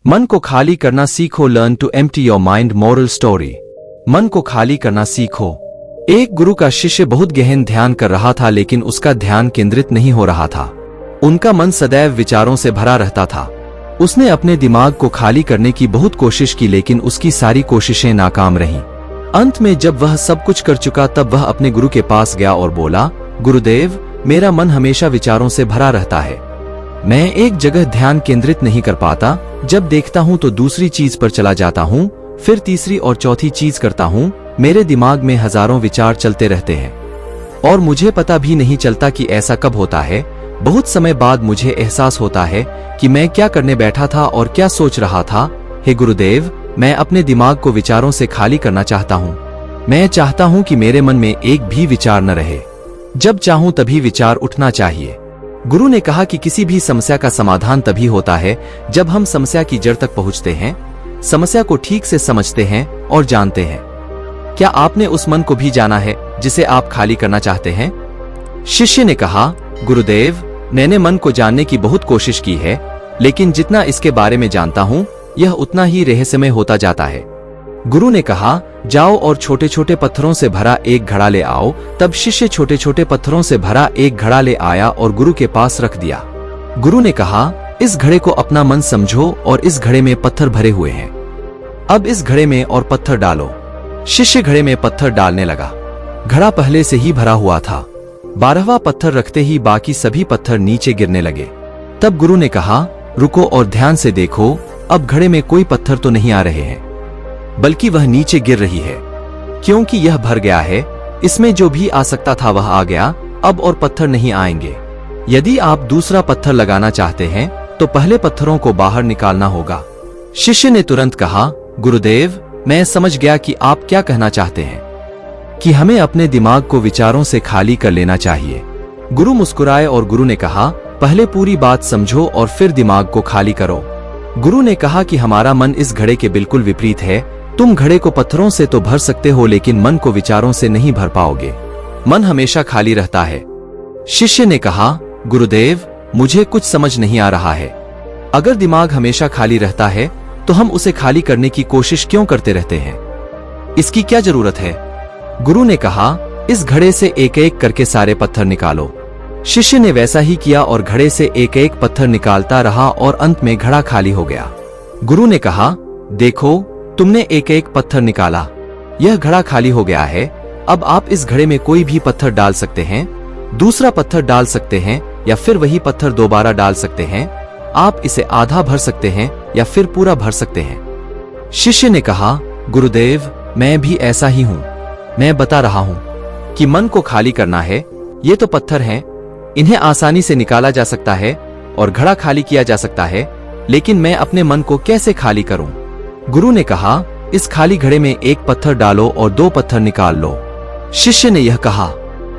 मन को खाली करना सीखो। Learn to empty your mind. Moral story. मन को खाली करना सीखो। एक गुरु का शिष्य बहुत गहन ध्यान कर रहा था, लेकिन उसका ध्यान केंद्रित नहीं हो रहा था। उनका मन सदैव विचारों से भरा रहता था। उसने अपने दिमाग को खाली करने की बहुत कोशिश की, लेकिन उसकी सारी कोशिशें नाकाम रहीं। अंत में जब वह सब कुछ कर चुका, तब वह अपने गुरु के पास गया और बोला, गुरुदेव, मेरा मन हमेशा विचारों से भरा रहता है। मैं एक जगह ध्यान केंद्रित नहीं कर पाता। जब देखता हूँ तो दूसरी चीज पर चला जाता हूँ, फिर तीसरी और चौथी चीज करता हूँ। मेरे दिमाग में हजारों विचार चलते रहते हैं और मुझे पता भी नहीं चलता कि ऐसा कब होता है। बहुत समय बाद मुझे एहसास होता है कि मैं क्या करने बैठा था और क्या सोच रहा था। हे गुरुदेव, मैं अपने दिमाग को विचारों से खाली करना चाहता हूँ। मैं चाहता हूँ कि मेरे मन में एक भी विचार न रहे। जब चाहूँ तभी विचार उठना चाहिए। गुरु ने कहा कि किसी भी समस्या का समाधान तभी होता है जब हम समस्या की जड़ तक पहुंचते हैं, समस्या को ठीक से समझते हैं और जानते हैं। क्या आपने उस मन को भी जाना है जिसे आप खाली करना चाहते हैं? शिष्य ने कहा, गुरुदेव, मैंने मन को जानने की बहुत कोशिश की है, लेकिन जितना इसके बारे में जानता हूँ, यह उतना ही रहस्यमय होता जाता है। गुरु ने कहा, जाओ और छोटे छोटे पत्थरों से भरा एक घड़ा ले आओ। तब शिष्य छोटे छोटे पत्थरों से भरा एक घड़ा ले आया और गुरु के पास रख दिया। गुरु ने कहा, इस घड़े को अपना मन समझो और इस घड़े में पत्थर भरे हुए हैं। अब इस घड़े में और पत्थर डालो। शिष्य घड़े में पत्थर डालने लगा। घड़ा पहले से ही भरा हुआ था। 12वां पत्थर रखते ही बाकी सभी पत्थर नीचे गिरने लगे। तब गुरु ने कहा, रुको और ध्यान से देखो। अब घड़े में कोई पत्थर तो नहीं आ रहे हैं, बल्कि वह नीचे गिर रही है, क्योंकि यह भर गया है। इसमें जो भी आ सकता था वह आ गया, अब और पत्थर नहीं आएंगे। यदि आप दूसरा पत्थर लगाना चाहते हैं तो पहले पत्थरों को बाहर निकालना होगा। शिष्य ने तुरंत कहा, गुरुदेव, मैं समझ गया कि आप क्या कहना चाहते हैं, कि हमें अपने दिमाग को विचारों से खाली कर लेना चाहिए। गुरु मुस्कुराए और गुरु ने कहा, पहले पूरी बात समझो और फिर दिमाग को खाली करो। गुरु ने कहा कि हमारा मन इस घड़े के बिल्कुल विपरीत है। तुम घड़े को पत्थरों से तो भर सकते हो, लेकिन मन को विचारों से नहीं भर पाओगे। मन हमेशा खाली रहता है। शिष्य ने कहा, गुरुदेव, मुझे कुछ समझ नहीं आ रहा है। अगर दिमाग हमेशा खाली रहता है तो हम उसे खाली करने की कोशिश क्यों करते रहते हैं? इसकी क्या जरूरत है? गुरु ने कहा, इस घड़े से एक एक करके सारे पत्थर निकालो। शिष्य ने वैसा ही किया और घड़े से एक एक पत्थर निकालता रहा और अंत में घड़ा खाली हो गया। गुरु ने कहा, देखो, तुमने एक एक पत्थर निकाला, यह घड़ा खाली हो गया है। अब आप इस घड़े में कोई भी पत्थर डाल सकते हैं, दूसरा पत्थर डाल सकते हैं या फिर वही पत्थर दोबारा डाल सकते हैं। आप इसे आधा भर सकते हैं या फिर पूरा भर सकते हैं। शिष्य ने कहा, गुरुदेव, मैं भी ऐसा ही हूँ। मैं बता रहा हूँ कि मन को खाली करना है। ये तो पत्थर हैं, इन्हें आसानी से निकाला जा सकता है और घड़ा खाली किया जा सकता है, लेकिन मैं अपने मन को कैसे खाली करूं? गुरु ने कहा, इस खाली घड़े में एक पत्थर डालो और 2 पत्थर निकाल लो। शिष्य ने यह कहा,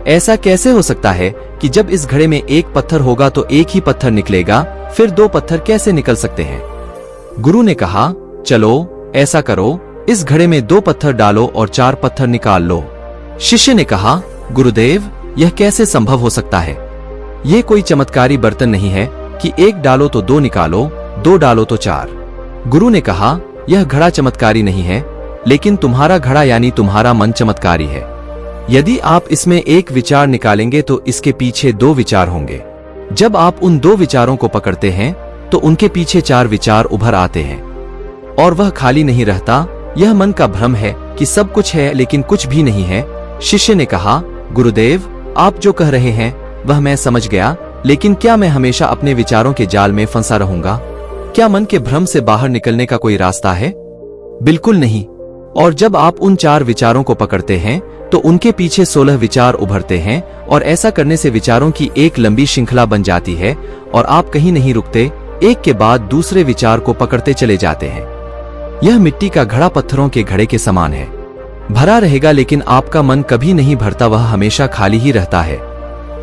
ऐसा कैसे हो सकता है कि जब इस घड़े में एक पत्थर होगा तो एक ही पत्थर निकलेगा, फिर 2 पत्थर कैसे निकल सकते हैं? गुरु ने कहा, चलो ऐसा करो, इस घड़े में 2 पत्थर डालो और 4 पत्थर निकाल लो। शिष्य ने कहा, गुरुदेव, यह कैसे संभव हो सकता है? यह कोई चमत्कारी बर्तन नहीं है कि 1 डालो तो 2 निकालो, 2 डालो तो 4। गुरु ने कहा, यह घड़ा चमत्कारी नहीं है, लेकिन तुम्हारा घड़ा यानी तुम्हारा मन चमत्कारी है। यदि आप इसमें एक विचार निकालेंगे तो इसके पीछे 2 विचार होंगे। जब आप उन 2 विचारों को पकड़ते हैं तो उनके पीछे 4 विचार उभर आते हैं और वह खाली नहीं रहता। यह मन का भ्रम है कि सब कुछ है लेकिन कुछ भी नहीं है। शिष्य ने कहा, गुरुदेव, आप जो कह रहे हैं वह मैं समझ गया, लेकिन क्या मैं हमेशा अपने विचारों के जाल में फंसा रहूंगा? क्या मन के भ्रम से बाहर निकलने का कोई रास्ता है? बिल्कुल नहीं। और जब आप उन 4 विचारों को पकड़ते हैं तो उनके पीछे 16 विचार उभरते हैं और ऐसा करने से विचारों की एक लंबी श्रृंखला बन जाती है और आप कहीं नहीं रुकते, एक के बाद दूसरे विचार को पकड़ते चले जाते हैं। यह मिट्टी का घड़ा पत्थरों के घड़े के समान है। भरा रहेगा लेकिन आपका मन कभी नहीं भरता, वह हमेशा खाली ही रहता है।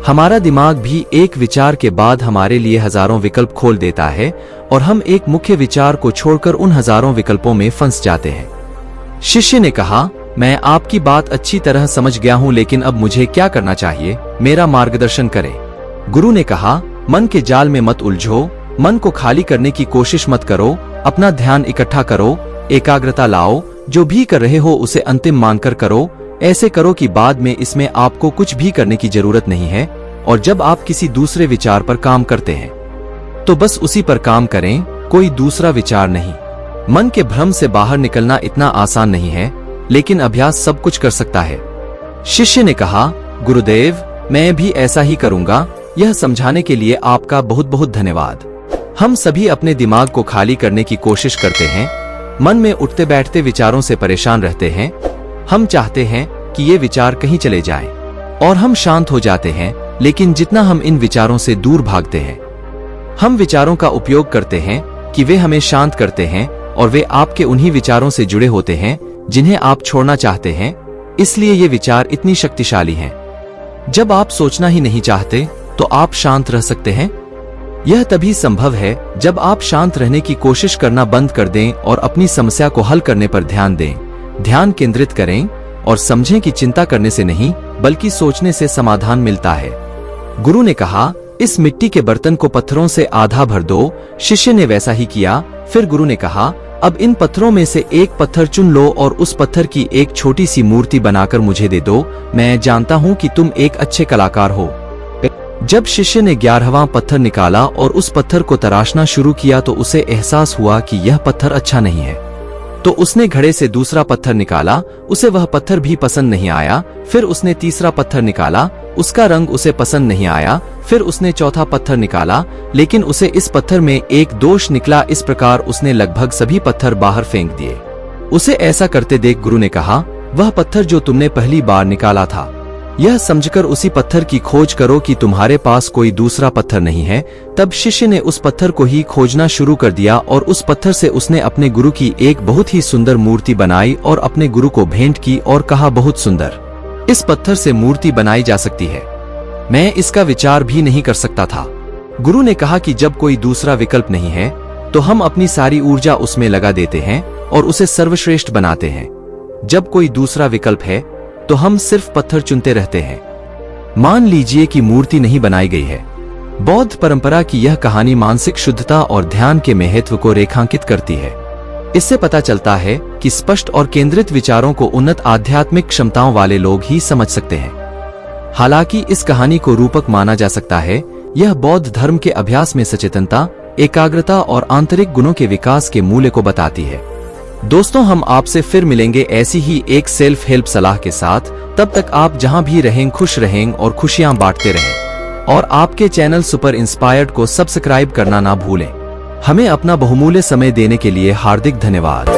हमारा दिमाग भी एक विचार के बाद हमारे लिए हजारों विकल्प खोल देता है और हम एक मुख्य विचार को छोड़कर उन हजारों विकल्पों में फंस जाते हैं। शिष्य ने कहा, मैं आपकी बात अच्छी तरह समझ गया हूं, लेकिन अब मुझे क्या करना चाहिए? मेरा मार्गदर्शन करें। गुरु ने कहा, मन के जाल में मत उलझो, मन को खाली करने की कोशिश मत करो, अपना ध्यान इकट्ठा करो, एकाग्रता लाओ, जो भी कर रहे हो उसे अंतिम मानकर करो। ऐसे करो कि बाद में इसमें आपको कुछ भी करने की जरूरत नहीं है। और जब आप किसी दूसरे विचार पर काम करते हैं तो बस उसी पर काम करें, कोई दूसरा विचार नहीं। मन के भ्रम से बाहर निकलना इतना आसान नहीं है, लेकिन अभ्यास सब कुछ कर सकता है। शिष्य ने कहा, गुरुदेव, मैं भी ऐसा ही करूंगा। यह समझाने के लिए आपका बहुत बहुत धन्यवाद। हम सभी अपने दिमाग को खाली करने की कोशिश करते हैं, मन में उठते बैठते विचारों से परेशान रहते हैं। हम चाहते हैं कि ये विचार कहीं चले जाएं, और हम शांत हो जाते हैं। लेकिन जितना हम इन विचारों से दूर भागते हैं, हम विचारों का उपयोग करते हैं कि वे हमें शांत करते हैं, और वे आपके उन्हीं विचारों से जुड़े होते हैं जिन्हें आप छोड़ना चाहते हैं। इसलिए ये विचार इतनी शक्तिशाली हैं। जब आप सोचना ही नहीं चाहते तो आप शांत रह सकते हैं। यह तभी संभव है जब आप शांत रहने की कोशिश करना बंद कर दें और अपनी समस्या को हल करने पर ध्यान दें। ध्यान केंद्रित करें और समझें कि चिंता करने से नहीं बल्कि सोचने से समाधान मिलता है। गुरु ने कहा, इस मिट्टी के बर्तन को पत्थरों से आधा भर दो। शिष्य ने वैसा ही किया। फिर गुरु ने कहा, अब इन पत्थरों में से एक पत्थर चुन लो और उस पत्थर की एक छोटी सी मूर्ति बनाकर मुझे दे दो। मैं जानता हूँ कि तुम एक अच्छे कलाकार हो। जब शिष्य ने 11वां पत्थर निकाला और उस पत्थर को तराशना शुरू किया तो उसे एहसास हुआ कि यह पत्थर अच्छा नहीं है। तो उसने घड़े से दूसरा पत्थर निकाला, उसे वह पत्थर भी पसंद नहीं आया। फिर उसने तीसरा पत्थर निकाला, उसका रंग उसे पसंद नहीं आया। फिर उसने चौथा पत्थर निकाला, लेकिन उसे इस पत्थर में एक दोष निकला। इस प्रकार उसने लगभग सभी पत्थर बाहर फेंक दिए। उसे ऐसा करते देख गुरु ने कहा, वह पत्थर जो तुमने पहली बार निकाला था, यह समझकर उसी पत्थर की खोज करो कि तुम्हारे पास कोई दूसरा पत्थर नहीं है। तब शिष्य ने उस पत्थर को ही खोजना शुरू कर दिया और उस पत्थर से उसने अपने गुरु की एक बहुत ही सुंदर मूर्ति बनाई और अपने गुरु को भेंट की और कहा, बहुत सुंदर, इस पत्थर से मूर्ति बनाई जा सकती है। मैं इसका विचार भी नहीं कर सकता था। गुरु ने कहा कि जब कोई दूसरा विकल्प नहीं है तो हम अपनी सारी ऊर्जा उसमें लगा देते हैं और उसे सर्वश्रेष्ठ बनाते हैं। जब कोई दूसरा विकल्प है तो हम सिर्फ पत्थर चुनते रहते हैं। मान लीजिए कि मूर्ति नहीं बनाई गई है। बौद्ध परंपरा की यह कहानी मानसिक शुद्धता और ध्यान के महत्व को रेखांकित करती है। इससे पता चलता है कि स्पष्ट और केंद्रित विचारों को उन्नत आध्यात्मिक क्षमताओं वाले लोग ही समझ सकते हैं। हालांकि इस कहानी को रूपक माना जा सकता है, यह बौद्ध धर्म के अभ्यास में सचेतनता, एकाग्रता और आंतरिक गुणों के विकास के मूल्य को बताती है। दोस्तों, हम आपसे फिर मिलेंगे ऐसी ही एक सेल्फ हेल्प सलाह के साथ। तब तक आप जहां भी रहें खुश रहें और खुशियां बांटते रहें। और आपके चैनल सुपर इंस्पायर्ड को सब्सक्राइब करना ना भूलें। हमें अपना बहुमूल्य समय देने के लिए हार्दिक धन्यवाद।